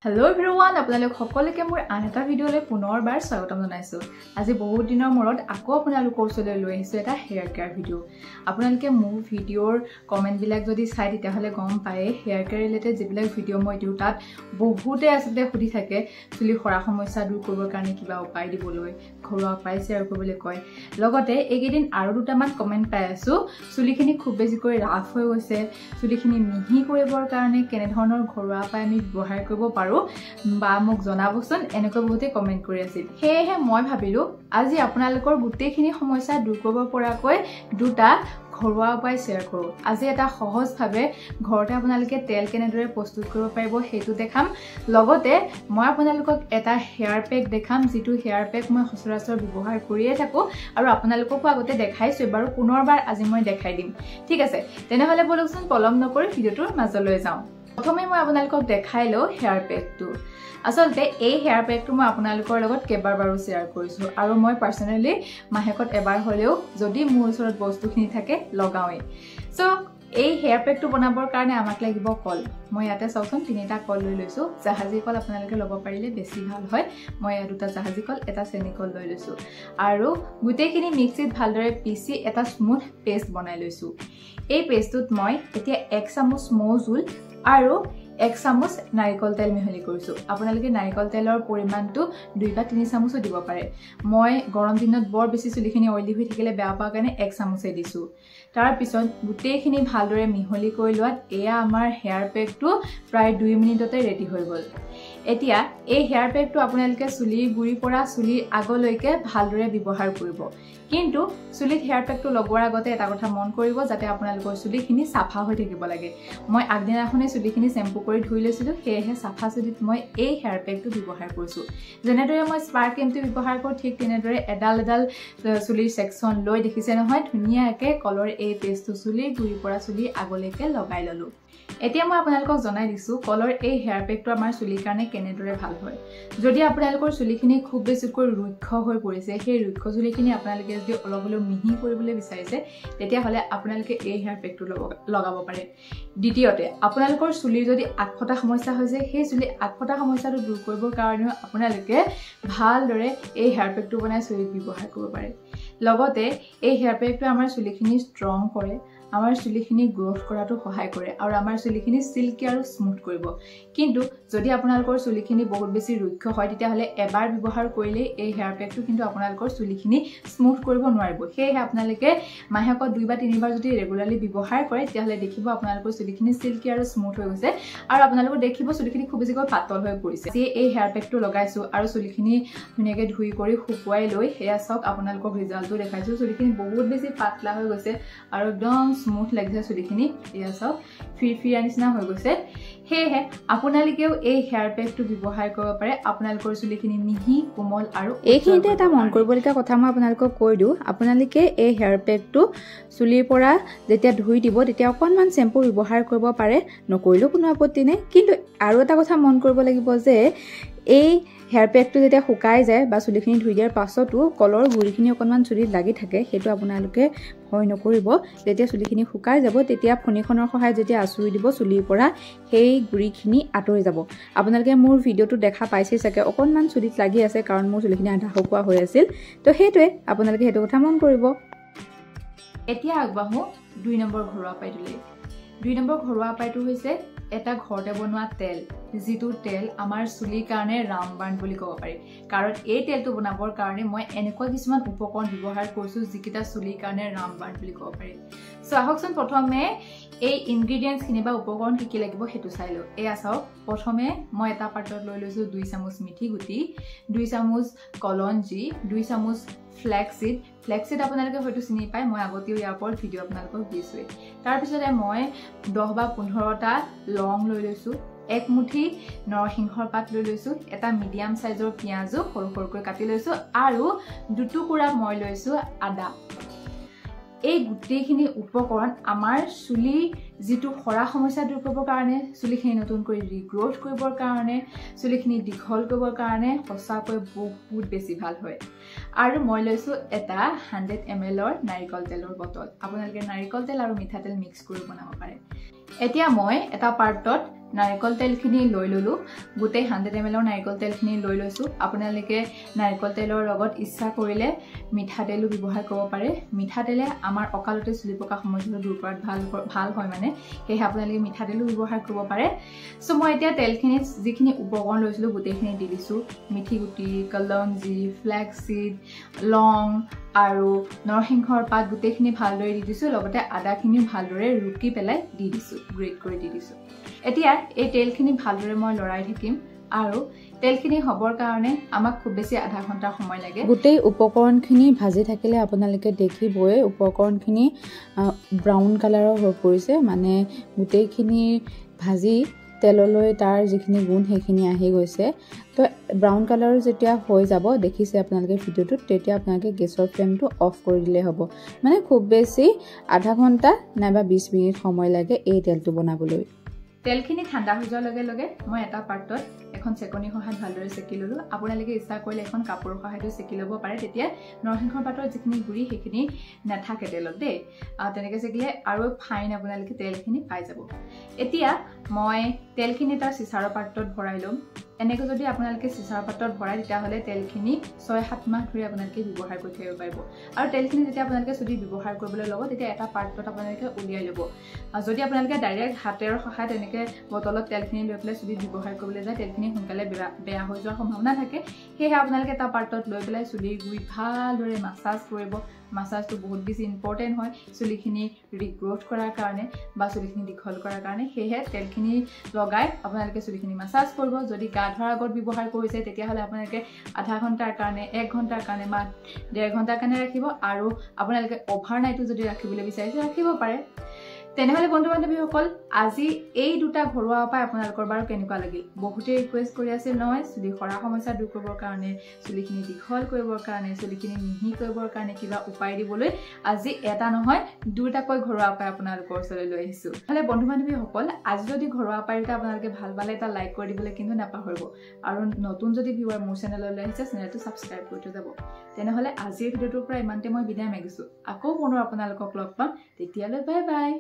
Hello everyone, আপোনালোক সকলোকে মোৰ আন এটা ভিডিঅ'লৈ পুনৰবাৰ স্বাগতম জনাইছো। আজি বহুত দিনৰ মূৰত আকৌ আপোনালোকৰ ওচৰলৈ লৈ আহিছো এটা হেয়াৰ কেয়াৰ ভিডিঅ'। আপোনালোকে মোৰ ভিডিঅ'ৰ কমেন্ট বিলাক যদি চাই তেতিয়াহলে গম পায় হেয়াৰ কেয়াৰ ৰিলেটেড যিবিলাক ভিডিঅ' মই দিও তাত বহুতে আসলে সুধি থাকে চুলি খৰা সমস্যা দূৰ কৰিবৰ কাৰণে কিবা উপায় দিবলৈ, ঘৰুৱা উপায় শ্বেয়াৰ কৰিবলৈ কয়। লগতে এইকেইদিন আৰু দুটামান কমেন্ট পাই আছো চুলিখিনি খুব বেছিকৈ ৰাফ হৈ গৈছে, চুলিখিনি মিহি কৰিবৰ কাৰণে কেনে ধৰণৰ ঘৰুৱা উপায় আমি ব্যৱহাৰ কৰিব পাৰো বা মোক জনাবচোন এনেকৈ বহুতে কমেন্ট কৰি আছিল। হেহে মই ভাবিলো আজি আপোনালোকৰ গুটেইখিনি সমস্যা দূৰ কৰিব পৰাকৈ দুটা ঘৰুৱা উপায় শ্বেয়াৰ কৰো। আজি এটা সহজভাৱে ঘৰতে আপোনালোকে তেল কেনেদৰে প্ৰস্তুত কৰিব পাৰিব সেইটো দেখাম। লগতে মই আপোনালোকক এটা হেয়াৰ পেক দেখাম যিটো হেয়াৰ পেক মই সচৰাচৰ ব্যৱহাৰ কৰিয়ে থাকো আৰু আপোনালোককো আগতে দেখাইছো বাৰু পুনৰবাৰ আজি মই দেখাই দিম। ঠিক আছে, তেনেহলে বলকচোন পলম নকৰি ভিডিঅ'টোৰ মাজলৈ যাওঁ। প্ৰথমে মই আপোনালোকক দেখাই লও হেয়াৰ পেকটো। আসলতে এই হেয়াৰ পেকটো মই আপোনালোকৰ লগত কেইবাৰবাৰো শ্বেয়াৰ কৰিছো আৰু মই পাৰ্সোনালি মাহেকত এবাৰ হলেও যদি মোৰ ওচৰত বস্তুখিনি থাকে লগাওই। সো এই হেয়াৰ পেকটো বনাবৰ কাৰণে আমাক লাগিব কল। মই ইয়াতে চাওচোন তিনিটা কল লৈ লৈছো। জাহাজী কল আপোনালোকে ল'ব পাৰিলে বেছি ভাল হয়। মই দুটা জাহাজী কল, এটা চেনি কল লৈ লৈছো আৰু গুটেইখিনি মিক্সিত ভালদৰে পিচি এটা স্মুথ পেষ্ট বনাই লৈছো। এই পেষ্টটোত মই এতিয়া 1 চামুচ মৌজুল আৰু 1 চামুচ নাৰিকল তেল মিহলি কৰিছো। আপোনালোকে নাৰিকল তেলৰ পৰিমাণটো 2 বা 3 চামুচো দিব পাৰে। মই গৰম দিনত বৰ বেছি চুলিখিনি অইলি হৈ থাকিলে বেয়া পাওঁ কাৰণে 1 চামুচে দিছো। তাৰ পিছত গুটেইখিনি ভালদৰে মিহলি কৰি লোৱাত এয়া আমাৰ হেয়াৰ পেকটো প্ৰায় 2 মিনিটতে ৰেডি হৈ গ'ল। এতিয়া এই হেয়াৰ পেকটো আপোনালোকে চুলিৰ গুৰিৰ পৰা চুলিৰ আগলৈকে ভালদৰে ব্যৱহাৰ কৰিব। কিন্তু চুলিত হেয়াৰ পেকটো লগোৱাৰ আগতে এটা কথা মন কৰিব যাতে আপোনালোকৰ চুলিখিনি সাফা হৈ থাকিব লাগে। মই আগদিনাখনে চুলিখিনি শ্যাম্পু কৰি ধুই লৈছিলো, সেয়েহে সাফা চুলিত মই এই হেয়াৰ পেকটো ব্যৱহাৰ কৰিছো। যেনেদৰে মই স্পাৰ ক্ৰীমটো ব্যৱহাৰ কৰো ঠিক তেনেদৰে এডাল চুলিৰ সেকশন লৈ দেখিছে নহয় ধুনীয়াকৈ কলৰ এই পেষ্টটো চুলিৰ গুৰিৰ পৰা চুলিৰ আগলৈকে লগাই ললো। এতিয়া মই আপোনালোকক জনাই দিছো কলৰ এই হেয়াৰ পেকটো আমাৰ চুলিৰ কাৰণে কেনেদৰে ভাল হয়। যদি আপোনালোকৰ চুলিখিনি খুব বেছিকৈ ৰুক্ষ হৈ পৰিছে, সেই ৰুক্ষ চুলিখিনি আপোনালোকে যদি অলপ অলপ মিহি কৰিবলৈ বিচাৰিছে তেতিয়াহলে আপোনালোকে এই হেয়াৰ পেকটো লগাব পাৰে। দ্বিতীয়তে আপোনালোকৰ চুলিৰ যদি আগফটা সমস্যা হৈছে সেই চুলি আগফটা সমস্যাটো দূৰ কৰিবৰ কাৰণে আপোনালোকে ভালদৰে এই হেয়াৰ পেকটো বনাই চুলিত ব্যৱহাৰ কৰিব পাৰে। লগতে এই হেয়াৰ পেকটো আমাৰ চুলিখিনি ষ্ট্ৰং কৰে, আমাৰ চুলিখিনি গ্ৰোথ কৰাটো সহায় কৰে আৰু আমাৰ চুলিখিনি সিল্কি আৰু স্মুথ কৰিব। কিন্তু যদি আপোনালোকৰ চুলিখিনি বহুত বেছি ৰুক্ষ হয় তেতিয়াহলে এবাৰ ব্যৱহাৰ কৰিলে এই হেয়াৰ পেকটো কিন্তু আপোনালোকৰ চুলিখিনি স্মুথ কৰিব নোৱাৰিব। সেয়েহে আপোনালোকে মাহেকত 2 বা 3 বাৰ যদি ৰেগুলাৰলি ব্যৱহাৰ কৰে তেতিয়াহলে দেখিব আপোনালোকৰ চুলিখিনি সিল্কি আৰু স্মুথ হৈ গৈছে আৰু আপোনালোকে দেখিব চুলিখিনি খুব বেছিকৈ পাতল হৈ পৰিছে। এই হেয়াৰ পেকটো লগাইছো আৰু চুলিখিনি ধুনীয়াকৈ ধুই কৰি শুকুৱাই লৈ এয়া চাওক আপোনালোকক ৰিজাল্টটো দেখাইছো। চুলিখিনি বহুত বেছি পাতলা হৈ গৈছে আৰু একদম স্মুথ লাগিছে চুলিখিনি। এয়া চাওক ফিৰফিৰা নিচিনা হৈ গৈছে। সেয়েহে আপোনালোকেও এই হেয়াৰ পেকটো ব্যৱহাৰ কৰিব পাৰে আপোনালোকৰ চুলিখিনি মিহি কোমল আৰু এইখিনিতে এটা মন কৰিবলগীয়া কথা মই আপোনালোকক কৈ দিওঁ। আপোনালোকে এই হেয়াৰ পেকটো চুলিৰ পৰা যেতিয়া ধুই দিব তেতিয়া অকণমান শ্যাম্পু ব্যৱহাৰ কৰিব পাৰে, নকৰিলেও কোনো আপত্তি নাই। কিন্তু আৰু এটা কথা মন কৰিব লাগিব যে এই হেয়াৰ পেকটো যেতিয়া শুকাই যায় বা চুলিখিনি ধুই দিয়াৰ পাছতো কলৰ গুৰিখিনি অকণমান চুলিত লাগি থাকে, সেইটো আপোনালোকে ভয় নকৰিব। যেতিয়া চুলিখিনি শুকাই যাব তেতিয়া ফণীখনৰ সহায়ত যেতিয়া আঁচুৰি দিব চুলিৰ পৰা সেই গুৰিখিনি আঁতৰি যাব। আপোনালোকে মোৰ ভিডিঅ'টো দেখা পাইছে চাগে অকণমান চুলিত লাগি আছে কাৰণ মোৰ চুলিখিনি আধা শুকোৱা হৈ আছিল। তো সেইটোৱে আপোনালোকে সেইটো কথা মন কৰিব। এতিয়া আগবাঢ়ো 2 নম্বৰ ঘৰুৱা উপায়টোলৈ। 2 নম্বৰ ঘৰুৱা উপায়টো হৈছে এটা ঘৰতে বনোৱা তেল, যিটো তেল আমাৰ চুলিৰ কাৰণে ৰামবাণ বুলি ক'ব পাৰি। কাৰণ এই তেলটো বনাবৰ কাৰণে মই এনেকুৱা কিছুমান উপকৰণ ব্যৱহাৰ কৰিছো যিকেইটা চুলিৰ কাৰণে ৰামবাণ বুলি ক'ব পাৰি। সো আহকচোন প্ৰথমে এই ইনগ্ৰেডিয়েণ্টছখিনি বা উপকৰণ কি কি লাগিব সেইটো চাই লওঁ। এয়া চাওক, প্ৰথমে মই এটা পাত্ৰত লৈ লৈছো 2 চামুচ মিঠি গুটি, 2 চামুচ কলঞ্জি, 2 চামুচ ফ্লেক্সিড। ফ্লেক্সিড আপোনালোকে হয়তো চিনি পায়, মই আগতেও ইয়াৰ ওপৰত ভিডিঅ' আপোনালোকক দিছোৱেই। তাৰপিছতে মই 10 বা 15টা লং লৈ লৈছো, 1 মুঠি নৰসিংহৰ পাত লৈ লৈছো, এটা মিডিয়াম সাইজৰ পিয়াজো সৰু সৰুকৈ কাটি লৈছো আৰু 2 টুকুৰা মই লৈছো আদা। এই গুটেইখিনি উপকৰণ আমাৰ চুলি যিটো খৰা সমস্যা দূৰ কৰিবৰ কাৰণে, চুলিখিনি নতুনকৈ ৰিগ্ৰোথ কৰিবৰ কাৰণে, চুলিখিনি দীঘল কৰিবৰ কাৰণে সঁচাকৈ বহুত বেছি ভাল হয়। আৰু মই লৈছো এটা 100 ml নাৰিকল তেলৰ বটল। আপোনালোকে নাৰিকল তেল আৰু মিঠাতেল মিক্স কৰি বনাব পাৰে। এতিয়া মই এটা পাত্ৰত নাৰিকল তেলখিনি লৈ ললো গোটেই 100 ml নাৰিকল তেলখিনি লৈ লৈছো আপোনালোকে নাৰিকল তেলৰ লগত ইচ্ছা কৰিলে মিঠাতেলো ব্যৱহাৰ কৰিব পাৰে মিঠাতেলে আমাৰ অকালতে চুলি পকা সমস্যাটো দূৰ কৰাত ভাল হয় মানে সেই আপোনালোকে মিঠাতেলো ব্যৱহাৰ কৰিব পাৰে সো মই এতিয়া তেলখিনি যিখিনি উপকৰণ লৈছিলো গোটেইখিনি দি দিছো মিঠি গুটি কলঞ্জি ফ্লেক্স সিড লং আৰু নৰসিংহৰ পাত গোটেইখিনি ভালদৰে দি দিছো লগতে আদাখিনিও ভালদৰে ৰুকি পেলাই দি দিছো গ্ৰেট কৰি দি দিছো এতিয়া এই তেলখিনি ভালদৰে মই লৰাই থাকিম আৰু তেলখিনি হবৰ কাৰণে আমাক খুব বেছি আধা ঘণ্টা সময় লাগে গোটেই উপকৰণখিনি ভাজি থাকিলে আপোনালোকে দেখিবই উপকৰণখিনি ব্ৰাউন কালাৰৰ হৈ পৰিছে মানে গোটেইখিনি ভাজি তেললৈ তাৰ যিখিনি গুণ সেইখিনি আহি গৈছে তো ব্ৰাউন কালাৰ যেতিয়া হৈ যাব দেখিছে আপোনালোকে ভিডিঅ'টোত তেতিয়া আপোনালোকে গেছৰ ফ্লেমটো অফ কৰি দিলে হ'ব মানে খুব বেছি আধা ঘণ্টা নাইবা 20 মিনিট সময় লাগে এই তেলটো বনাবলৈ তেলখিনি ঠাণ্ডা হৈ যোৱাৰ লগে লগে মই এটা পাত্ৰত এখন চেকনি সহায়ত ভালদৰে চেকি ললো আপোনালোকে ইচ্ছা কৰিলে এখন কাপোৰৰ সহায়ত চেকি ল'ব পাৰে তেতিয়া নৰসিংহৰ পাতৰ যিখিনি গুৰি সেইখিনি নাথাকে তেলত দেই তেনেকৈ চেকিলে আৰু ফাইন আপোনালোকে তেলখিনি পাই যাব এতিয়া মই তেলখিনি এটা চিচাৰৰ পাত্ৰত ভৰাই ল'ম এনেকৈ যদি আপোনালোকে চিচাৰ পাত্ৰত ভৰাই তেতিয়া হলে তেলখিনি 6-7 মাহ ধৰি আপোনালোকে ব্যৱহাৰ কৰি থাকিব পাৰিব আৰু তেলখিনি যেতিয়া আপোনালোকে যদি ব্যৱহাৰ কৰিবলৈ ল'ব তেতিয়া এটা পাত্ৰত আপোনালোকে উলিয়াই ল'ব যদি আপোনালোকে ডাইৰেক্ট হাতেৰ সহায়ত এনেকৈ বটলত তেলখিনি লৈ পেলাই চুলিত ব্যৱহাৰ কৰিবলৈ যায় তেলখিনি সোনকালে বেয়া হৈ যোৱাৰ সম্ভাৱনা থাকে সেয়েহে আপোনালোকে এটা পাত্ৰত লৈ পেলাই চুলিৰ গুৰিত ভালদৰে মাছাজ কৰিব মাছাজটো বহুত বেছি ইম্পৰ্টেণ্ট হয় চুলিখিনি ৰিগ্ৰোথ কৰাৰ কাৰণে বা চুলিখিনি দীঘল কৰাৰ কাৰণে সেয়েহে তেলখিনি লগাই আপোনালোকে চুলিখিনি মাছাজ কৰিব যদি গা ধোৱাৰ আগত ব্যৱহাৰ কৰিছে তেতিয়াহ'লে আপোনালোকে আধা ঘণ্টাৰ কাৰণে 1 ঘণ্টাৰ কাৰণে বা 1.5 ঘণ্টাৰ কাৰণে ৰাখিব আৰু আপোনালোকে অভাৰনাইটো যদি ৰাখিবলৈ বিচাৰিছে ৰাখিব পাৰে তেনেহলে বন্ধু বান্ধৱীসকল আজি এই দুটা ঘৰুৱা উপায় আপোনালোকৰ বাৰু কেনেকুৱা লাগিল বহুতে ৰিকুৱেষ্ট কৰি আছিল নহয় চুলি সৰা সমস্যা দূৰ কৰিবৰ কাৰণে চুলিখিনি দীঘল কৰিবৰ কাৰণে চুলিখিনি মিহি কৰিবৰ কাৰণে কিবা উপায় দিবলৈ আজি এটা নহয় দুটাকৈ ঘৰুৱা উপায় আপোনালোকৰ ওচৰলৈ লৈ আহিছো হলে বন্ধু বান্ধৱীসকল আজি যদি ঘৰুৱা উপায়টা আপোনালোকে ভাল পালে এটা লাইক কৰি দিবলৈ কিন্তু নাপাহৰিব আৰু নতুন যদি ভিউৱাৰ মোৰ চেনেললৈ আহিছে চেনেলটো সাবস্ক্ৰাইব কৰি থৈ যাব তেনেহলে আজিৰ ভিডিঅ'টোৰ পৰা ইমানতে মই বিদায় মাগিছো আকৌ পুনৰ আপোনালোকক লগ পাম তেতিয়ালৈ বাই বাই